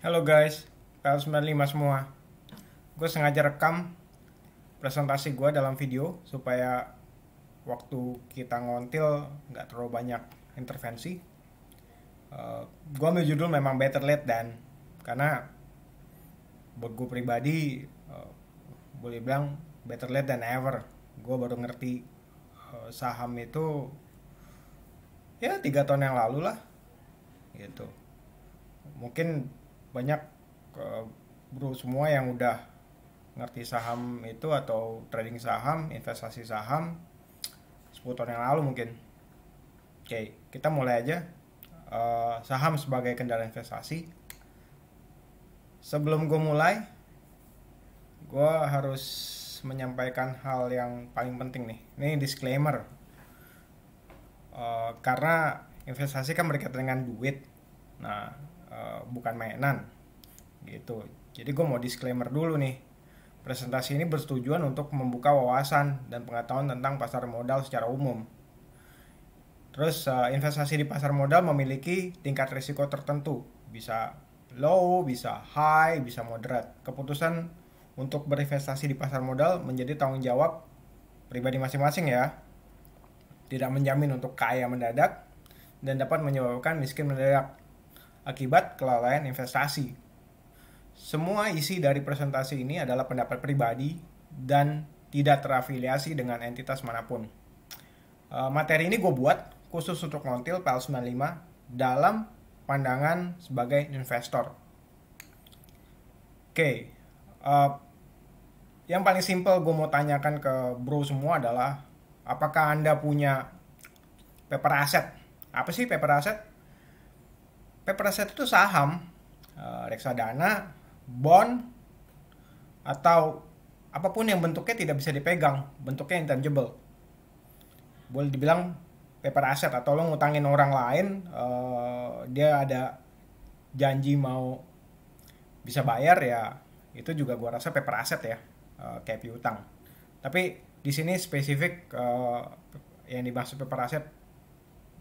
Halo guys, PL95 semua. Gue sengaja rekam presentasi gue dalam video supaya waktu kita ngontil nggak terlalu banyak intervensi. Gue ambil judul memang Better Late Than, karena buat gue pribadi boleh bilang better late than ever. Gue baru ngerti saham itu ya 3 tahun yang lalu lah gitu. Mungkin banyak eh, bro semua yang udah ngerti saham itu atau trading saham, investasi saham 10 tahun yang lalu mungkin. Oke, kita mulai aja. Saham sebagai kendala investasi. Sebelum gue mulai, gue harus menyampaikan hal yang paling penting nih. Ini disclaimer. Karena investasi kan berkaitan dengan duit. Nah, bukan mainan gitu. Jadi gue mau disclaimer dulu nih. Presentasi ini bertujuan untuk membuka wawasan dan pengetahuan tentang pasar modal secara umum. Terus investasi di pasar modal memiliki tingkat risiko tertentu, bisa low, bisa high, bisa moderate. Keputusan untuk berinvestasi di pasar modal menjadi tanggung jawab pribadi masing-masing ya. Tidak menjamin untuk kaya mendadak dan dapat menyebabkan miskin mendadak akibat kelalaian investasi. Semua isi dari presentasi ini adalah pendapat pribadi dan tidak terafiliasi dengan entitas manapun. Materi ini gue buat khusus untuk ngontil PL95 dalam pandangan sebagai investor. Oke, yang paling simpel gue mau tanyakan ke bro semua adalah apakah Anda punya paper asset? Apa sih paper asset? Paper asset itu saham, reksadana, bond, atau apapun yang bentuknya tidak bisa dipegang, bentuknya intangible. Boleh dibilang paper asset, atau lo ngutangin orang lain, dia ada janji mau bisa bayar ya, itu juga gua rasa paper asset ya, kayak piutang. Tapi di sini spesifik yang dimaksud paper asset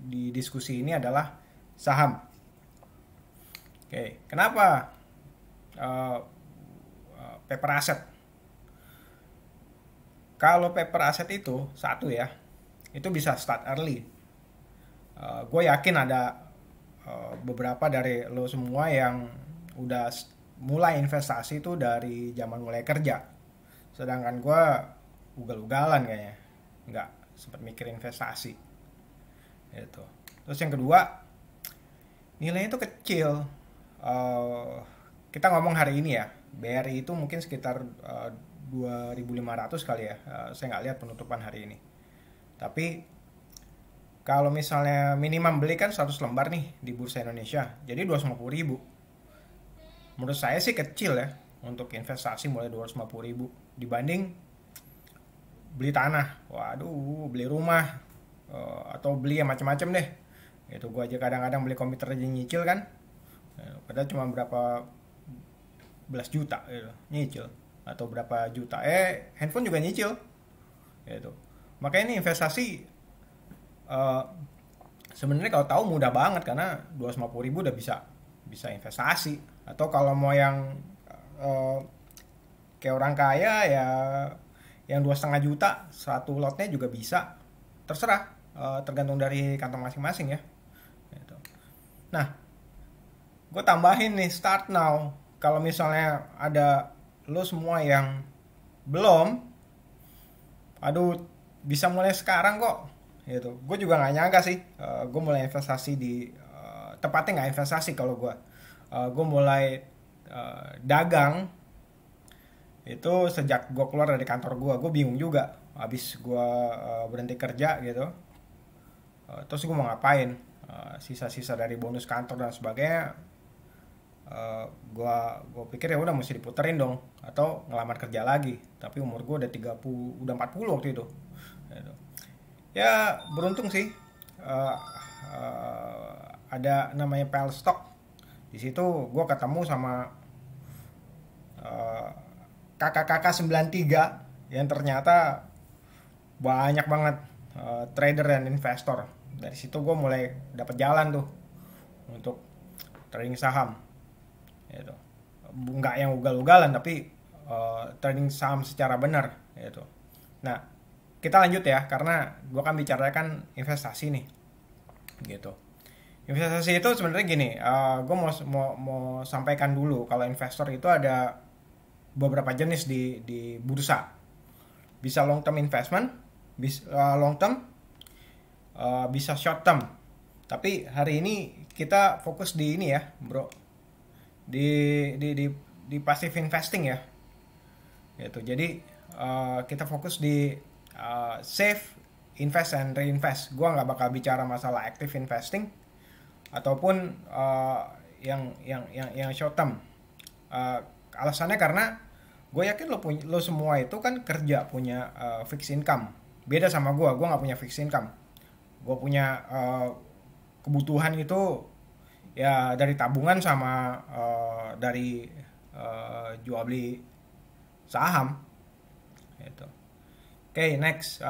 di diskusi ini adalah saham. Oke, kenapa uh, paper asset? Kalau paper asset itu satu ya, itu bisa start early. Gue yakin ada beberapa dari lo semua yang udah mulai investasi itu dari zaman mulai kerja. Sedangkan gue ugal-ugalan kayaknya, nggak sempat mikir investasi. Gitu. Terus yang kedua, nilainya itu kecil. Eh, kita ngomong hari ini ya, BRI itu mungkin sekitar 2.500 kali ya. Saya nggak lihat penutupan hari ini. Tapi kalau misalnya minimum beli kan 100 lembar nih di Bursa Indonesia, jadi 250.000. Menurut saya sih kecil ya untuk investasi mulai 250.000 dibanding beli tanah. Waduh, beli rumah atau beli yang macam-macam deh. Itu gua aja kadang-kadang beli komputer aja nyicil kan. Padahal cuma berapa belas juta gitu, nyicil atau berapa juta. Handphone juga nyicil. Gitu. Makanya ini investasi eh, sebenarnya kalau tahu mudah banget karena 250.000 udah bisa bisa investasi. Atau kalau mau yang eh, kayak orang kaya ya yang 2,5 juta satu lotnya juga bisa, terserah, tergantung dari kantong masing-masing ya gitu. Nah, gue tambahin nih start now, kalau misalnya ada lo semua yang belum, aduh, bisa mulai sekarang kok gitu. Gue juga nggak nyangka sih, gue mulai investasi di tepatnya nggak investasi, kalau gue mulai dagang itu sejak gue keluar dari kantor gue bingung juga habis gue berhenti kerja gitu. Terus gue mau ngapain, sisa-sisa dari bonus kantor dan sebagainya. Gue pikir ya udah mesti diputerin dong atau ngelamar kerja lagi, tapi umur gue udah 30, udah 40 waktu itu gitu. Ya beruntung sih, uh, ada namanya PL Stock. Di situ gue ketemu sama uh, kakak-kakak 93 yang ternyata banyak banget trader dan investor. Dari situ gue mulai dapat jalan tuh untuk trading saham. gitu. Nggak yang ugal-ugalan tapi trading saham secara benar gitu. Nah, kita lanjut ya karena gue kan bicarakan investasi nih gitu. Investasi itu sebenarnya gini, gue mau sampaikan dulu kalau investor itu ada beberapa jenis di bursa. Bisa long term investment, bisa long term, bisa short term. Tapi hari ini kita fokus di ini ya, bro. Di di passive investing ya. Gitu. Jadi kita fokus di save, invest and reinvest. Gua nggak bakal bicara masalah active investing ataupun yang short term. Alasannya karena gue yakin lo semua itu kan kerja punya fixed income. Beda sama gue nggak punya fixed income. Gue punya kebutuhan itu ya dari tabungan sama dari jual beli saham gitu. Oke, next.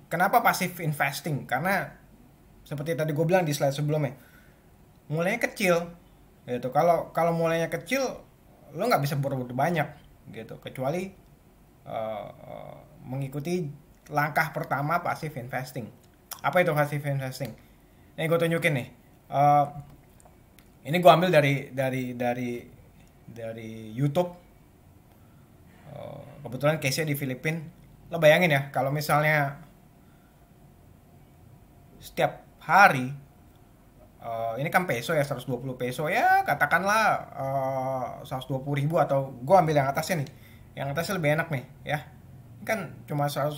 Kenapa passive investing? Karena seperti tadi gue bilang di slide sebelumnya, mulainya kecil gitu. Kalau mulainya kecil, lo nggak bisa berbuat banyak gitu, kecuali mengikuti langkah pertama passive investing. Apa itu passive investing? Ini gue tunjukin nih. Ini gue ambil dari YouTube. Kebetulan case-nya di Filipina. Lo bayangin ya, kalau misalnya setiap hari, ini kan peso ya, 120 peso ya, katakanlah 120.000, atau gue ambil yang atasnya nih. Yang atasnya lebih enak nih ya. Ini kan cuma 100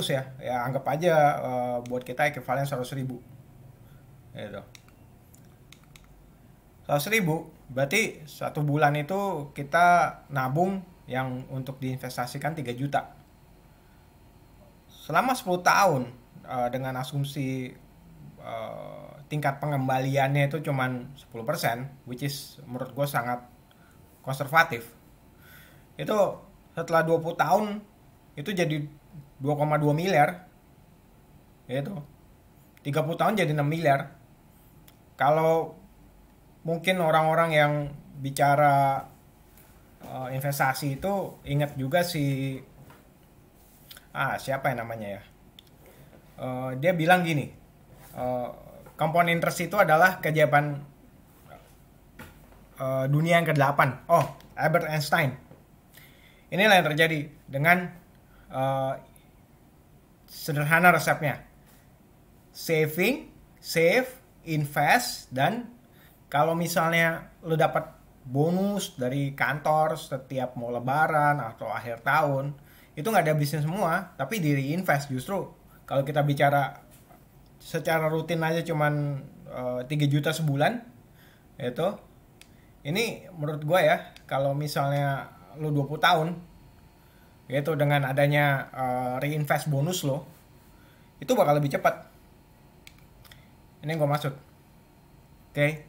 ya. Ya anggap aja buat kita ekuivalen 100.000. Gitu. 100.000 berarti satu bulan itu kita nabung yang untuk diinvestasikan 3 juta. Selama 10 tahun dengan asumsi tingkat pengembaliannya itu cuman 10%, which is menurut gue sangat konservatif. Itu setelah 20 tahun itu jadi 2,2 miliar. Itu 30 tahun jadi 6 miliar. Kalau mungkin orang-orang yang bicara investasi itu ingat juga siapa yang namanya ya, dia bilang gini, compound interest itu adalah keajaiban dunia yang ke-8. Albert Einstein. Inilah yang terjadi dengan sederhana resepnya: save, invest, dan kalau misalnya lo dapat bonus dari kantor setiap mau lebaran atau akhir tahun, itu nggak ada bisnis semua, tapi di reinvest. Justru kalau kita bicara secara rutin aja cuman 3 juta sebulan, itu ini menurut gue ya, kalau misalnya lo 20 tahun yaitu dengan adanya reinvest bonus lo, itu bakal lebih cepat. Ini yang gue maksud. Oke.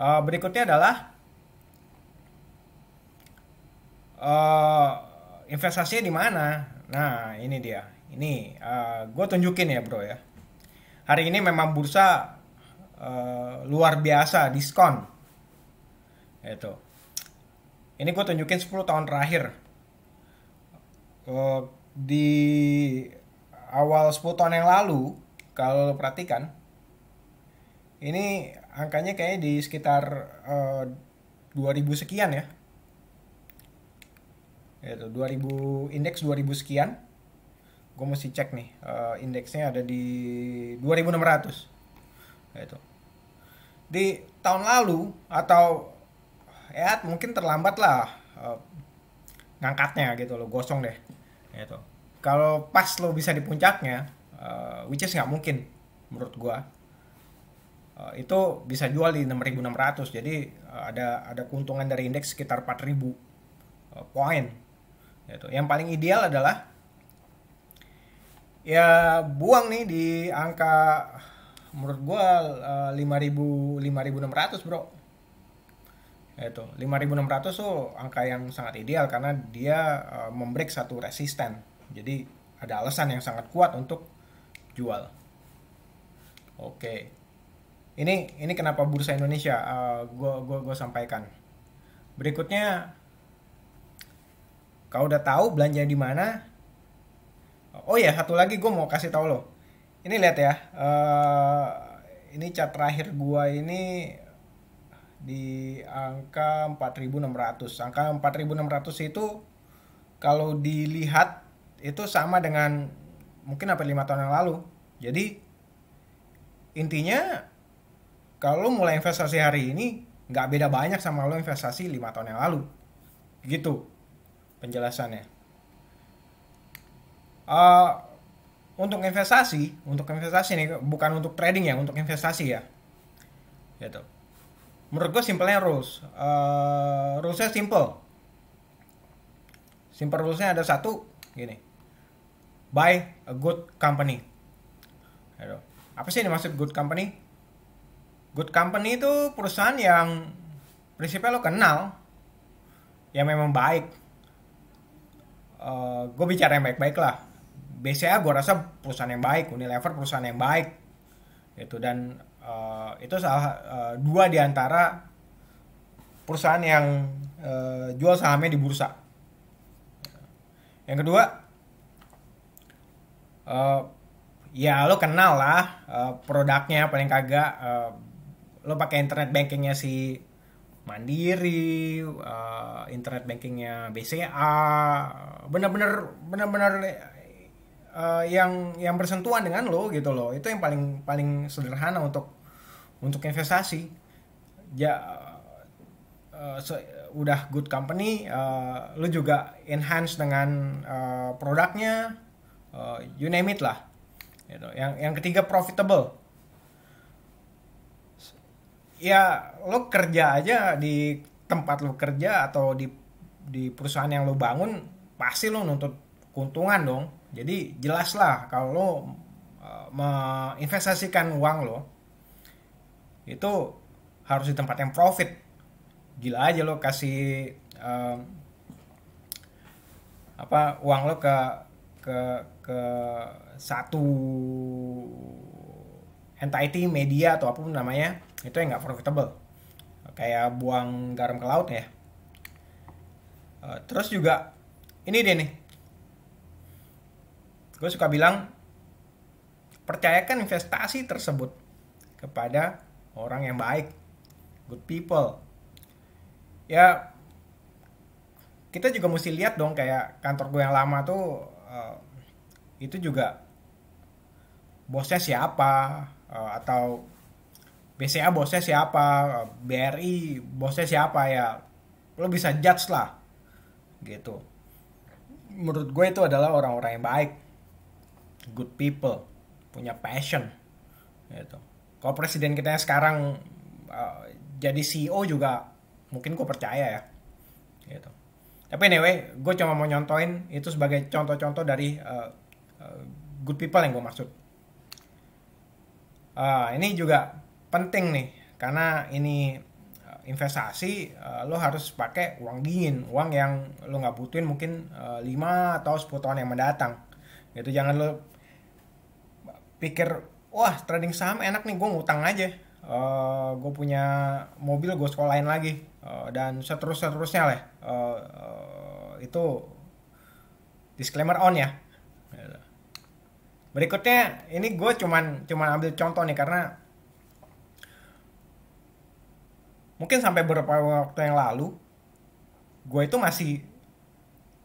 Berikutnya adalah investasinya di mana. Nah, ini dia. Ini gue tunjukin ya, bro ya. Hari ini memang bursa luar biasa diskon. Itu. Ini gue tunjukin 10 tahun terakhir. Di awal 10 tahun yang lalu, kalau lo perhatikan, ini angkanya kayaknya di sekitar 2000 sekian ya. Itu 2000, indeks 2000 sekian. Gue mesti cek nih, indeksnya ada di 2600. Itu. Di tahun lalu atau ya mungkin terlambat lah ngangkatnya gitu lo, gosong deh. Gitu. Kalau pas lo bisa di puncaknya, which is nggak mungkin menurut gue. Itu bisa jual di 6.600. Jadi ada keuntungan dari indeks sekitar 4.000 poin. Gitu. Yang paling ideal adalah ya buang nih di angka menurut gua 5.600, bro. Itu 5.600 tuh angka yang sangat ideal karena dia membreak satu resisten. Jadi ada alasan yang sangat kuat untuk jual. Oke. Ini kenapa bursa Indonesia gue sampaikan. Berikutnya, kau udah tahu belanja di mana. Oh ya, satu lagi gue mau kasih tahu lo. Ini lihat ya, ini chart terakhir gua ini di angka 4.600. Angka 4.600 itu kalau dilihat itu sama dengan mungkin hampir 5 tahun yang lalu. Jadi intinya kalau mulai investasi hari ini nggak beda banyak sama lo investasi 5 tahun yang lalu. Gitu penjelasannya. Eh, untuk investasi nih, bukan untuk trading ya, untuk investasi ya. Gitu. Menurut gue simpelnya rulesnya simple. Simple rulesnya ada satu, gini. Buy a good company. Gitu. Apa sih yang dimaksud good company? Good company itu perusahaan yang prinsipnya lo kenal, yang memang baik. Gue bicara yang baik-baik lah. BCA gue rasa perusahaan yang baik, Unilever perusahaan yang baik, gitu. Dan itu salah dua di antara perusahaan yang jual sahamnya di bursa. Yang kedua, ya lo kenal lah produknya, paling kagak lo pakai internet bankingnya si Mandiri, internet bankingnya BCA, benar-benar yang bersentuhan dengan lo gitu loh. Itu yang paling paling sederhana untuk investasi. Ja, udah good company, lo juga enhance dengan produknya, you name it lah. Gitu. Yang ketiga profitable. Ya lo kerja aja di tempat lo kerja atau di perusahaan yang lo bangun, pasti lo nuntut keuntungan dong. Jadi jelas lah kalau lo menginvestasikan uang lo itu harus di tempat yang profit. Gila aja lo kasih uang lo ke satu entity media atau apapun namanya, itu yang nggak profitable, kayak buang garam ke laut ya. Terus juga ini deh nih, gue suka bilang percayakan investasi tersebut kepada orang yang baik, good people. Ya kita juga mesti lihat dong, kayak kantor gue yang lama tuh itu juga bosnya siapa, atau BCA bosnya siapa, BRI bosnya siapa, ya lo bisa judge lah gitu. Menurut gue itu adalah orang-orang yang baik, good people, punya passion gitu. Kalau presiden kita yang sekarang jadi CEO juga mungkin gue percaya ya gitu. Tapi anyway, gue cuma mau nyontoin itu sebagai contoh-contoh dari good people yang gue maksud. Ini juga penting nih, karena ini investasi, lo harus pakai uang dingin, uang yang lo nggak butuhin mungkin 5 atau 10 tahun yang mendatang gitu. Jangan lo pikir, wah trading saham enak nih, gue ngutang aja, gue punya mobil gue sekolahin lagi, dan seterusnya lah. Itu disclaimer on ya. Berikutnya ini gue cuman ambil contoh nih, karena mungkin sampai beberapa waktu yang lalu gue itu masih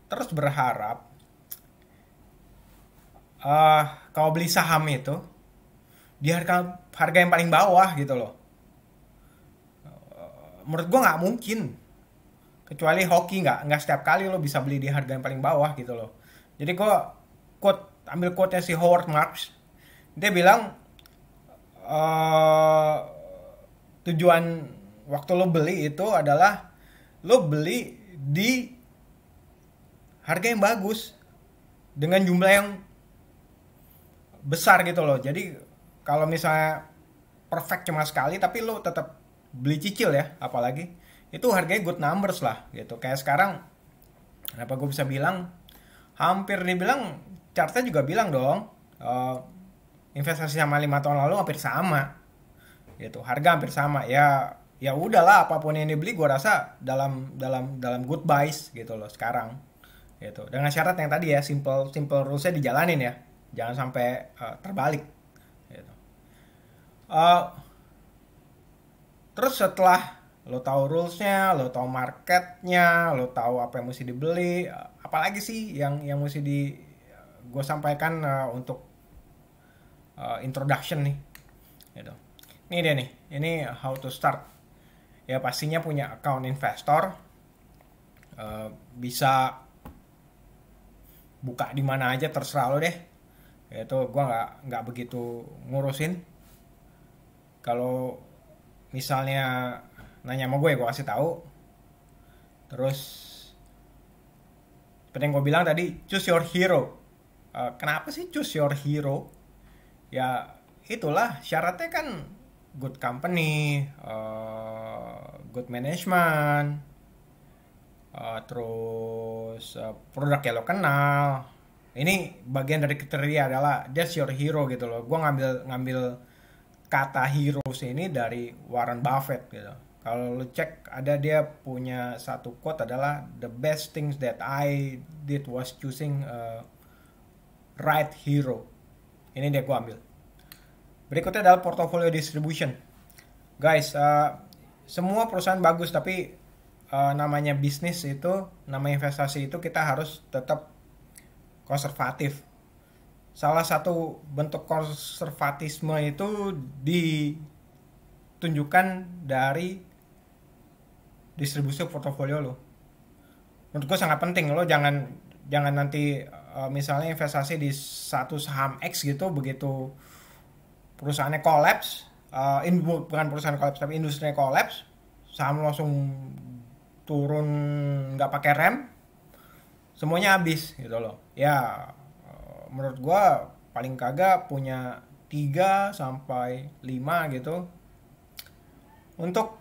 terus berharap kalau beli saham itu di harga yang paling bawah gitu loh. Menurut gue nggak mungkin, kecuali hoki, nggak setiap kali lo bisa beli di harga yang paling bawah gitu loh. Jadi gue ambil quote-nya si Howard Marks. Dia bilang tujuan waktu lo beli itu adalah lo beli di harga yang bagus dengan jumlah yang besar gitu loh. Jadi kalau misalnya perfect cuma sekali tapi lo tetap beli cicil ya, apalagi itu harganya good numbers lah gitu. Kayak sekarang, kenapa gue bisa bilang, hampir dibilang chartnya juga bilang dong, investasi sama 5 tahun lalu hampir sama gitu, harga hampir sama ya. ya udahlah, apapun yang dibeli gue rasa dalam good buys gitu loh sekarang gitu, dengan syarat yang tadi ya, simple simple rulesnya dijalanin ya, jangan sampai terbalik gitu. Eh, Terus setelah lo tahu rulesnya, lo tahu marketnya, lo tahu apa yang mesti dibeli, apalagi sih yang mesti di gue sampaikan untuk introduction nih gitu. Ini dia nih, ini how to start. Ya pastinya punya account investor, bisa buka di mana aja terserah lo deh. Itu gue nggak begitu ngurusin. Kalau misalnya nanya sama gue kasih tahu. Terus seperti yang gue bilang tadi, choose your hero. Kenapa sih choose your hero? Ya itulah syaratnya kan, good company, good management, terus produk yang lo kenal. Ini bagian dari kriteria adalah that's your hero gitu loh. Gue ngambil ngambil kata heroes ini dari Warren Buffett gitu. Kalau lo cek, ada dia punya satu quote adalah the best things that I did was choosing a right hero. Ini dia gue ambil. Berikutnya adalah portfolio distribution. Guys, semua perusahaan bagus, tapi namanya bisnis itu, namanya investasi itu kita harus tetap konservatif. Salah satu bentuk konservatisme itu ditunjukkan dari distribusi portofolio lo. Menurut gue sangat penting, lo jangan nanti misalnya investasi di satu saham X gitu, begitu perusahaannya kolaps, bukan perusahaan kolaps tapi industrinya kolaps, saham langsung turun nggak pakai rem, semuanya habis gitu loh. Ya menurut gua paling kagak punya 3 sampai 5 gitu untuk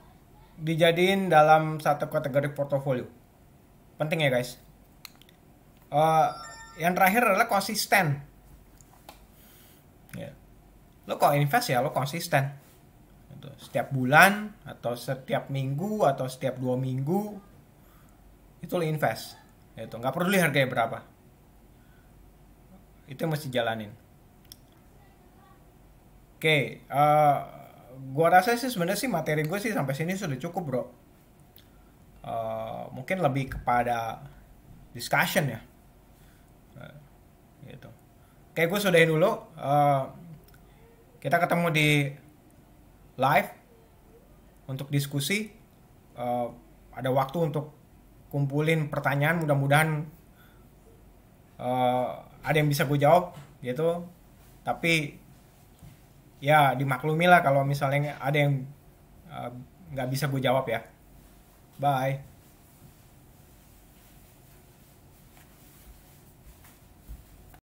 dijadiin dalam satu kategori portofolio. Penting ya guys. Yang terakhir adalah konsisten. Ya. Lo kalau invest ya lo konsisten. Gitu. Setiap bulan atau setiap minggu atau setiap 2 minggu itu lo invest. Gitu. Nggak peduli harganya berapa. Itu yang mesti jalanin. Oke, gua rasa sih sebenarnya sih materi gue sih sampai sini sudah cukup bro. Mungkin lebih kepada discussion ya. Gitu. Oke, gue sudahin dulu. Kita ketemu di live untuk diskusi. Ada waktu untuk kumpulin pertanyaan, mudah-mudahan ada yang bisa gue jawab gitu. Tapi ya dimaklumi lah kalau misalnya ada yang nggak bisa gue jawab ya. Bye.